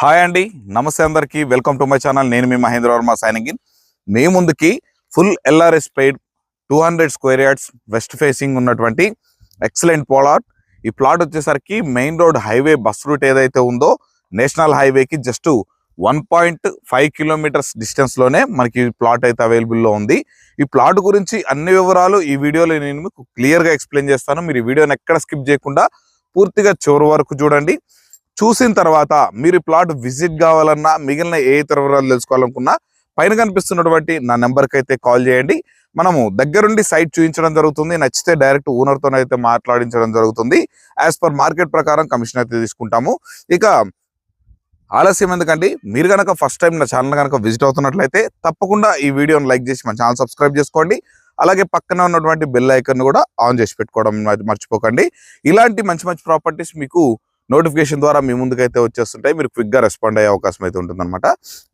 Hi అండి, నమస్తే అందరికీ. Welcome to my channel. నేను మీ మహేంద్ర వర్మ సైనింగ్ ఇన్. మీ ముందుకి full LRS paid 200 square yards west facing ఉన్నటువంటి ఎక్సలెంట్ ప్లాట్. ఈ ప్లాట్ వచ్చేసరికి main road highway bus route ఏదైతే ఉందో నేషనల్ హైవేకి జస్ట్ 1.5 కిలోమీటర్స్ డిస్టెన్స్లోనే మనకి ప్లాట్ అయితే అవైలబుల్లో ఉంది. ఈ ప్లాట్ గురించి అన్ని వివరాలు ఈ వీడియోలో నేను మీకు క్లియర్గా ఎక్స్ప్లెయిన్ చేస్తాను. మీరు ఈ వీడియోని ఎక్కడ స్కిప్ చేయకుండా పూర్తిగా చివరి వరకు చూడండి. చూసిన తర్వాత మీరు ప్లాట్ విజిట్ కావాలన్నా మిగిలిన ఏ ఇతర వివరాలు తెలుసుకోవాలనుకున్నా పైన కనిపిస్తున్నటువంటి నా నెంబర్కి అయితే కాల్ చేయండి. మనము దగ్గరుండి సైట్ చూపించడం జరుగుతుంది. నచ్చితే డైరెక్ట్ ఓనర్తో అయితే మాట్లాడించడం జరుగుతుంది. యాజ్ పర్ మార్కెట్ ప్రకారం కమిషన్ అయితే తీసుకుంటాము. ఇక ఆలస్యం ఎందుకండి, మీరు కనుక ఫస్ట్ టైం నా ఛానల్ కనుక విజిట్ అవుతున్నట్లయితే తప్పకుండా ఈ వీడియోని లైక్ చేసి మన ఛానల్ సబ్స్క్రైబ్ చేసుకోండి. అలాగే పక్కన ఉన్నటువంటి బెల్ ఐకాన్ కూడా ఆన్ చేసి పెట్టుకోవడం మర్చిపోకండి. ఇలాంటి మంచి మంచి ప్రాపర్టీస్ మీకు నోటిఫికేషన్ ద్వారా మీ ముందుకైతే వచ్చేస్తుంటాయి. మీరు క్విక్గా రెస్పాండ్ అయ్యే అవకాశం అయితే ఉంటుందన్నమాట.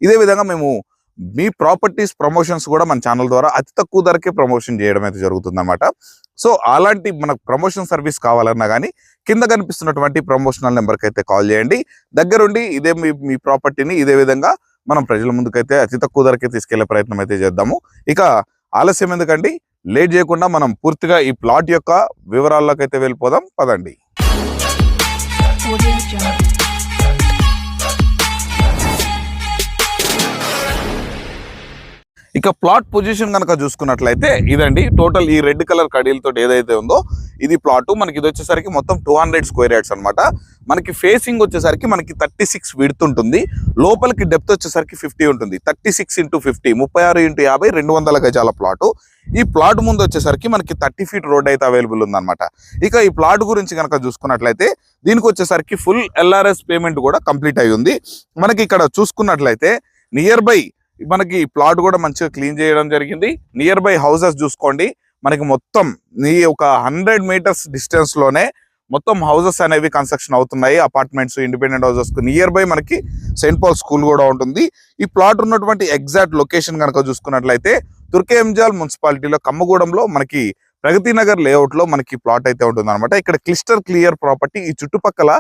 ఇదే విధంగా మేము మీ ప్రాపర్టీస్ ప్రమోషన్స్ కూడా మన ఛానల్ ద్వారా అతి తక్కువ ధరకే ప్రమోషన్ చేయడం అయితే జరుగుతుందన్నమాట. సో అలాంటి మనకు ప్రమోషన్ సర్వీస్ కావాలన్నా కానీ కింద కనిపిస్తున్నటువంటి ప్రమోషనల్ నెంబర్కి అయితే కాల్ చేయండి. దగ్గరుండి ఇదే మీ ప్రాపర్టీని ఇదే విధంగా మనం ప్రజల ముందుకైతే అతి తక్కువ ధరకే తీసుకెళ్లే ప్రయత్నం అయితే చేద్దాము. ఇక ఆలస్యం ఎందుకండి, లేట్ చేయకుండా మనం పూర్తిగా ఈ ప్లాట్ యొక్క వివరాల్లోకి అయితే వెళ్ళిపోదాం. పదండి. ఇక ప్లాట్ పొజిషన్ కనుక చూసుకున్నట్లయితే ఇదండి. టోటల్ ఈ రెడ్ కలర్ కడీలతో ఏదైతే ఉందో ఇది ప్లాట్. మనకి ఇది వచ్చేసరికి మొత్తం 200 స్క్వేర్ యార్డ్స్ అనమాట. మనకి ఫేసింగ్ వచ్చేసరికి మనకి 36 విడ్త్ ఉంటుంది. లోపలికి డెప్త్ వచ్చేసరికి 50 ఉంటుంది. 36 × 50 36 × 50 200 గజాల ప్లాటు. ఈ ప్లాట్ ముందు వచ్చేసరికి మనకి 30 ఫీట్ రోడ్ అయితే అవైలబుల్ ఉందన్నమాట. ఇక ఈ ప్లాట్ గురించి కనుక చూసుకున్నట్లయితే దీనికి వచ్చేసరికి ఫుల్ ఎల్ఆర్ఎస్ పేమెంట్ కూడా కంప్లీట్ అయి ఉంది. మనకి ఇక్కడ చూసుకున్నట్లయితే నియర్ బై మనకి ప్లాట్ కూడా మంచిగా క్లీన్ చేయడం జరిగింది. నియర్ బై హౌసెస్ చూసుకోండి, మనకి మొత్తం ఒక 100 మీటర్స్ డిస్టెన్స్ లోనే మొత్తం హౌసెస్ అనేవి కన్స్ట్రక్షన్ అవుతున్నాయి. Apartments, independent houses. Near by మనకి సెయింట్ పాల్ స్కూల్ కూడా ఉంటుంది. ఈ ప్లాట్ ఉన్నటువంటి ఎగ్జాక్ట్ లొకేషన్ కనుక చూసుకున్నట్లయితే తుర్కేంజాల్ మున్సిపాలిటీలో కమ్మగూడెంలో మనకి ప్రగతి నగర్ లేఅవుట్ లో మనకి ప్లాట్ అయితే ఉంటుంది అనమాట. ఇక్కడ క్లిస్టర్ క్లియర్ ప్రాపర్టీ. ఈ చుట్టుపక్కల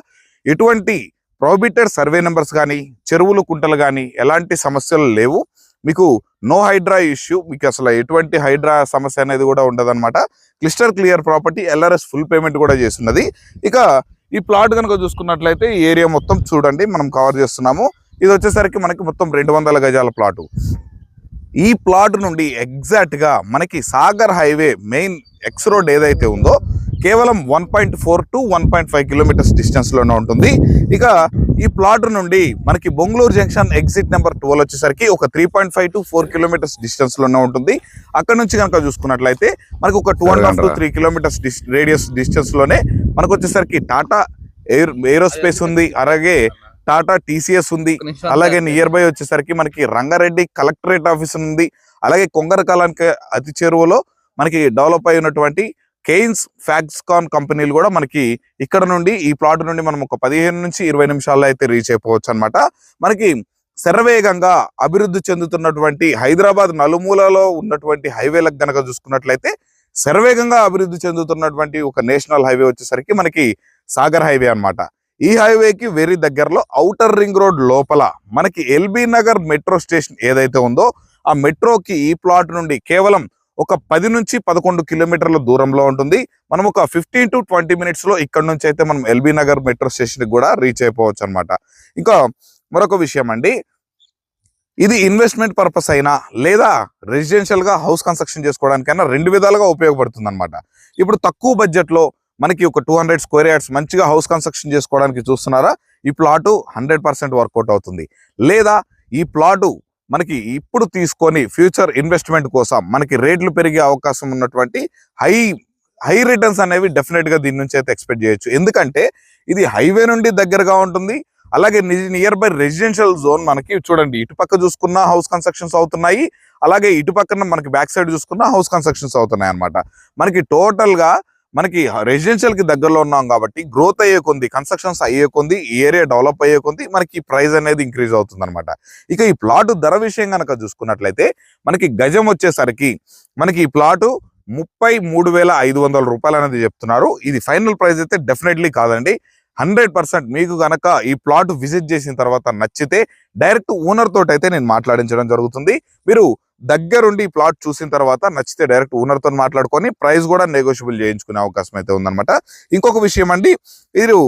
ఎటువంటి ప్రొహిబిటెడ్ సర్వే నెంబర్స్ కానీ చెరువులు, కుంటలు కానీ ఎలాంటి సమస్యలు లేవు. మీకు నో హైడ్రా ఇష్యూ, మీకు అసలు ఎటువంటి హైడ్రా సమస్య అనేది కూడా ఉండదన్నమాట. క్లిస్టర్ clear property, LRS full payment కూడా చేస్తున్నది. ఇక ఈ ప్లాట్ కనుక చూసుకున్నట్లయితే ఈ ఏరియా మొత్తం చూడండి మనం కవర్ చేస్తున్నాము. ఇది వచ్చేసరికి మనకి మొత్తం 200 గజాల ప్లాటు. ఈ ప్లాట్ నుండి ఎగ్జాక్ట్ గా మనకి Sagar highway main X road ఏదైతే ఉందో కేవలం 1.4 to 1.5 కిలోమీటర్స్ డిస్టెన్స్ లోనే ఉంటుంది. ఇక ఈ ప్లాట్ నుండి మనకి బొంగళూరు జంక్షన్ ఎగ్జిట్ నెంబర్ 12 వచ్చేసరికి ఒక 3.5 to 4 కిలోమీటర్స్ డిస్టెన్స్ లోనే ఉంటుంది. అక్కడ నుంచి కనుక చూసుకున్నట్లయితే మనకి ఒక 2.5 to 3 కిలోమీటర్స్ రేడియస్ డిస్టెన్స్ లోనే మనకు వచ్చేసరికి టాటా ఏరోస్పేస్ ఉంది, అలాగే టాటా టీసీఎస్ ఉంది. అలాగే నియర్ బై వచ్చేసరికి మనకి రంగారెడ్డి కలెక్టరేట్ ఆఫీస్ ఉంది. అలాగే కొంగరకాలానికి అతి చేరువలో మనకి డెవలప్ అయినటువంటి కెయిన్స్ ఫ్యాక్స్కాన్ కంపెనీలు కూడా మనకి ఇక్కడ నుండి ఈ ప్లాట్ నుండి మనం ఒక 15 నుంచి 20 నిమిషాల్లో అయితే రీచ్ అయిపోవచ్చు అనమాట. మనకి శరవేగంగా అభివృద్ధి చెందుతున్నటువంటి హైదరాబాద్ నలుమూలలో ఉన్నటువంటి హైవేలకు గనక చూసుకున్నట్లయితే శరవేగంగా అభివృద్ధి చెందుతున్నటువంటి ఒక నేషనల్ హైవే వచ్చేసరికి మనకి సాగర్ హైవే అనమాట. ఈ హైవేకి వెరీ దగ్గరలో ఔటర్ రింగ్ రోడ్ లోపల మనకి ఎల్బీ నగర్ మెట్రో స్టేషన్ ఏదైతే ఉందో ఆ మెట్రోకి ఈ ప్లాట్ నుండి కేవలం ఒక 10 నుంచి 11 కిలోమీటర్ల దూరంలో ఉంటుంది. మనం ఒక 15 to 20 మినిట్స్ లో ఇక్కడ నుంచి అయితే మనం ఎల్బీ నగర్ మెట్రో స్టేషన్ కూడా రీచ్ అయిపోవచ్చు అనమాట. ఇంకా మరొక విషయం అండి, ఇది ఇన్వెస్ట్మెంట్ పర్పస్ అయినా లేదా రెసిడెన్షియల్ గా హౌస్ కన్స్ట్రక్షన్ చేసుకోవడానికైనా 2 విధాలుగా ఉపయోగపడుతుంది అనమాట. ఇప్పుడు తక్కువ బడ్జెట్ లో మనకి ఒక 200 స్క్వేర్ యార్డ్స్ మంచిగా హౌస్ కన్స్ట్రక్షన్ చేసుకోవడానికి చూస్తున్నారా, ఈ ప్లాటు 100% వర్కౌట్ అవుతుంది. లేదా ఈ ప్లాటు మనకి ఇప్పుడు తీసుకొని ఫ్యూచర్ ఇన్వెస్ట్మెంట్ కోసం మనకి రేట్లు పెరిగే అవకాశం ఉన్నటువంటి హై రిటర్న్స్ అనేవి డెఫినెట్ గా దీని నుంచి అయితే ఎక్స్పెక్ట్ చేయొచ్చు. ఎందుకంటే ఇది హైవే నుండి దగ్గరగా ఉంటుంది. అలాగే నియర్ బై రెసిడెన్షియల్ జోన్ మనకి చూడండి, ఇటుపక్క చూసుకున్న హౌస్ కన్స్ట్రక్షన్స్ అవుతున్నాయి, అలాగే ఇటుపక్కన మనకి బ్యాక్ సైడ్ చూసుకున్న హౌస్ కన్స్ట్రక్షన్స్ అవుతున్నాయి అనమాట. మనకి టోటల్ గా మనకి రెసిడెన్షియల్ కి దగ్గరలో ఉన్నాం కాబట్టి గ్రోత్ అయ్యే కొంది, కన్స్ట్రక్షన్స్ అయ్యే కొంది, ఈ ఏరియా డెవలప్ అయ్యే కొంది మనకి ప్రైస్ అనేది ఇంక్రీజ్ అవుతుంది అనమాట. ఇక ఈ ప్లాట్ ధర విషయం కనుక చూసుకున్నట్లయితే మనకి గజం వచ్చేసరికి మనకి ఈ ప్లాటు 33,500 రూపాయలు అనేది చెప్తున్నారు. ఇది ఫైనల్ ప్రైస్ అయితే డెఫినెట్లీ కాదండి. 100% మీకు గనక ఈ ప్లాట్ విజిట్ చేసిన తర్వాత నచ్చితే డైరెక్ట్ ఓనర్ తోటి అయితే నేను మాట్లాడించడం జరుగుతుంది. మీరు దగ్గరుండి ఈ ప్లాట్ చూసిన తర్వాత నచ్చితే డైరెక్ట్ ఓనర్ తో మాట్లాడుకొని ప్రైస్ కూడా నెగోషియబుల్ చేయించుకునే అవకాశం అయితే ఉందన్నమాట. ఇంకొక విషయం అండి, మీరు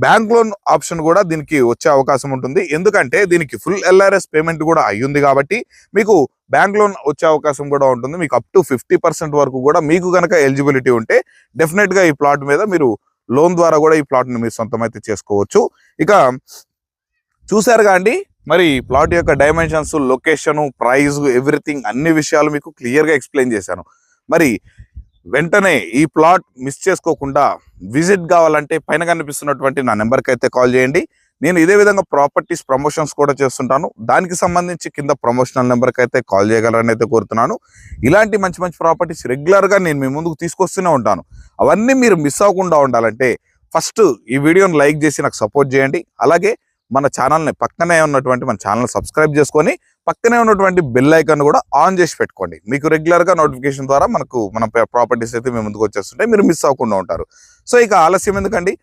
బ్యాంక్ లోన్ ఆప్షన్ కూడా దీనికి వచ్చే అవకాశం ఉంటుంది. ఎందుకంటే దీనికి ఫుల్ LRS పేమెంట్ కూడా అయ్యింది కాబట్టి మీకు బ్యాంక్ లోన్ వచ్చే అవకాశం కూడా ఉంటుంది. మీకు అప్ టు 50% వరకు కూడా మీకు గనక ఎలిజిబిలిటీ ఉంటే డెఫినెట్ గా ఈ ప్లాట్ మీద మీరు లోన్ ద్వారా కూడా ఈ ప్లాట్ ని మీరు సొంతం అయితే చేసుకోవచ్చు. ఇక చూసారుగా అండి, మరి ప్లాట్ యొక్క డైమెన్షన్స్, లొకేషన్, ప్రైస్, ఎవ్రీథింగ్ అన్ని విషయాలు మీకు క్లియర్ గా ఎక్స్ప్లెయిన్ చేశాను. మరి వెంటనే ఈ ప్లాట్ మిస్ చేసుకోకుండా విజిట్ కావాలంటే పైన కనిపిస్తున్నటువంటి నా నెంబర్కి అయితే కాల్ చేయండి. నేను ఇదే విధంగా ప్రాపర్టీస్ ప్రమోషన్స్ కూడా చేస్తుంటాను. దానికి సంబంధించి కింద ప్రమోషనల్ నెంబర్కి అయితే కాల్ చేయగలరని అయితే కోరుతున్నాను. ఇలాంటి మంచి మంచి ప్రాపర్టీస్ రెగ్యులర్గా నేను మీ ముందుకు తీసుకొస్తూనే ఉంటాను. అవన్నీ మీరు మిస్ అవ్వకుండా ఉండాలంటే ఫస్ట్ ఈ వీడియోని లైక్ చేసి నాకు సపోర్ట్ చేయండి. అలాగే మన ఛానల్ని పక్కనే ఉన్నటువంటి మన ఛానల్ సబ్స్క్రైబ్ చేసుకొని పక్కనే ఉన్నటువంటి బెల్ ఐకాన్ కూడా ఆన్ చేసి పెట్టుకోండి. మీకు రెగ్యులర్గా నోటిఫికేషన్ ద్వారా మన ప్రాపర్టీస్ అయితే మీ ముందుకు వచ్చేస్తుంటే మీరు మిస్ అవ్వకుండా ఉంటారు. సో ఇక ఆలస్యం ఎందుకండి,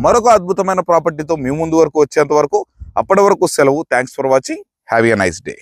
మరొక అద్భుతమైన ప్రాపర్టీతో మీ ముందు వరకు వచ్చేంత వరకు అప్పటి వరకు సెలవు. Thanks for watching. Have a nice day.